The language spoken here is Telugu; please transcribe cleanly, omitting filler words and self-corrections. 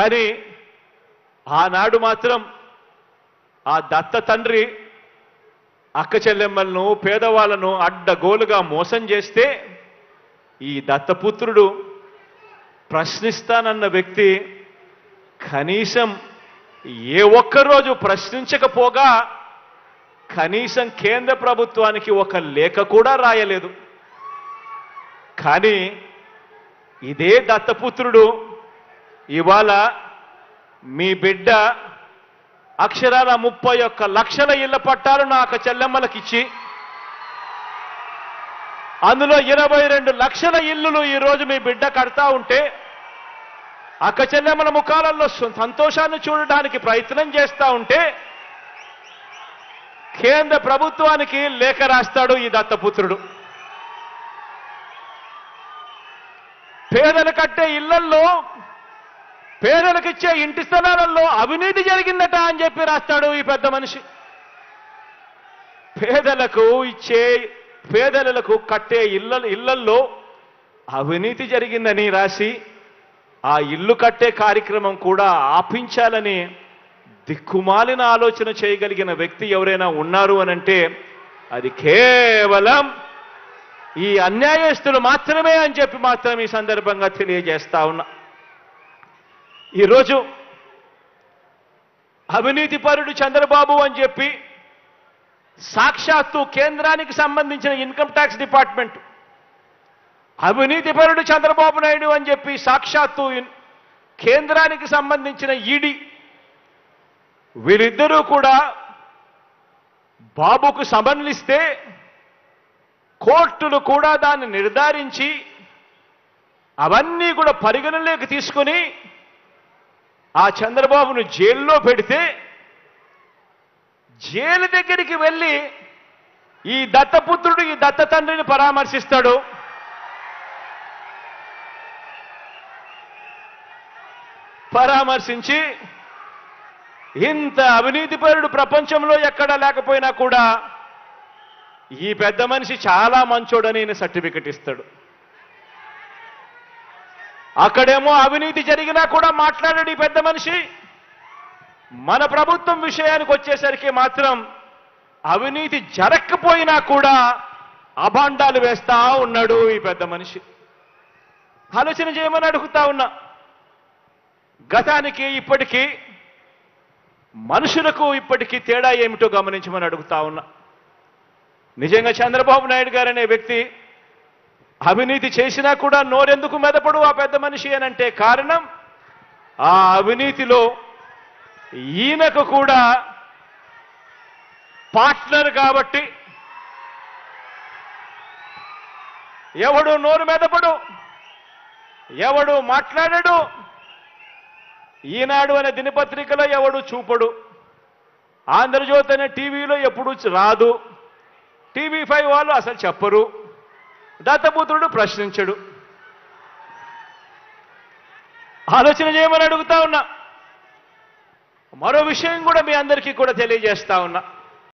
కానీ ఆనాడు మాత్రం ఆ దత్త తండ్రి అక్క చెల్లెమ్మలను పేదవాళ్ళను అడ్డగోలుగా మోసం చేస్తే ఈ దత్తపుత్రుడు ప్రశ్నిస్తానన్న వ్యక్తి కనీసం ఏ ఒక్కరోజు ప్రశ్నించకపోగా కనీసం కేంద్ర ప్రభుత్వానికి ఒక లేఖ కూడా రాయలేదు. కానీ ఇదే దత్తపుత్రుడు ఇవాళ మీ బిడ్డ అక్షరాల 31 లక్షల ఇళ్ల పట్టాలు నా అక్క చెల్లెమ్మలకిచ్చి అందులో 22 లక్షల ఇల్లులు ఈరోజు మీ బిడ్డ కడతా ఉంటే అక్క చెల్లెమ్మల ముఖాలలో సంతోషాన్ని చూడడానికి ప్రయత్నం చేస్తూ ఉంటే కేంద్ర ప్రభుత్వానికి లేఖ రాస్తాడు ఈ దత్తపుత్రుడు. పేదలు కట్టే ఇళ్లల్లో పేదలకిచ్చే ఇంటి స్థలాలలో అవినీతి జరిగిందట అని చెప్పి రాస్తాడు ఈ పెద్ద మనిషి. పేదలకు కట్టే ఇళ్లల్లో అవినీతి జరిగిందని రాసి ఆ ఇల్లు కట్టే కార్యక్రమం కూడా ఆపించాలని దిక్కుమాలిన ఆలోచన చేయగలిగిన వ్యక్తి ఎవరైనా ఉన్నారు అనంటే అది కేవలం ఈ అన్యాయస్తులు మాత్రమే అని చెప్పి మాత్రం ఈ సందర్భంగా తెలియజేస్తా ఉన్నా. ఈరోజు అవినీతిపరుడు చంద్రబాబు అని చెప్పి సాక్షాత్తు కేంద్రానికి సంబంధించిన ఇన్కమ్ ట్యాక్స్ డిపార్ట్మెంట్, అవినీతిపరుడు చంద్రబాబు నాయుడు అని చెప్పి సాక్షాత్తు కేంద్రానికి సంబంధించిన ఈడీ, వీరిద్దరూ కూడా బాబుకు సమన్లిస్తే కోర్టులు కూడా దాన్ని నిర్ధారించి అవన్నీ కూడా పరిగణలోకి తీసుకొని ఆ చంద్రబాబును జైల్లో పెడితే జైలు దగ్గరికి వెళ్ళి ఈ దత్తపుత్రుడు ఈ దత్త తండ్రిని పరామర్శిస్తాడు. పరామర్శించి ఇంత అవినీతిపరుడు ప్రపంచంలో ఎక్కడా లేకపోయినా కూడా ఈ పెద్ద మనిషి చాలా మంచోడని సర్టిఫికెట్ ఇస్తాడు. అక్కడేమో అవినీతి జరిగినా కూడా మాట్లాడాడు ఈ పెద్ద మనిషి. మన ప్రభుత్వం విషయానికి వచ్చేసరికి మాత్రం అవినీతి జరగకపోయినా కూడా అభాండాలు వేస్తా ఉన్నాడు ఈ పెద్ద మనిషి. ఆలోచన చేయమని అడుగుతా ఉన్నా. గతానికి ఇప్పటికీ మనుషులకు ఇప్పటికీ తేడా ఏమిటో గమనించమని అడుగుతా ఉన్నా. నిజంగా చంద్రబాబు నాయుడు గారు అనే వ్యక్తి అవినీతి చేసినా కూడా నోరెందుకు మెదపడు ఆ పెద్ద మనిషి అనంటే కారణం ఆ అవినీతిలో ఈయనకు కూడా పార్ట్నర్ కాబట్టి ఎవడు నోరు మెదపడు, ఎవడు మాట్లాడడు, ఈనాడు అనే దినపత్రికలో ఎవడు చూపడు, ఆంధ్రజ్యోతి అనే టీవీలో ఎప్పుడు రాదు, టీవీ5 వాళ్ళు అసలు చెప్పరు, దత్తపుత్రుడు ప్రశ్నించడు. ఆలోచన చేయమని అడుగుతా ఉన్నా. మరో విషయం కూడా మీ అందరికీ కూడా తెలియజేస్తా ఉన్నా.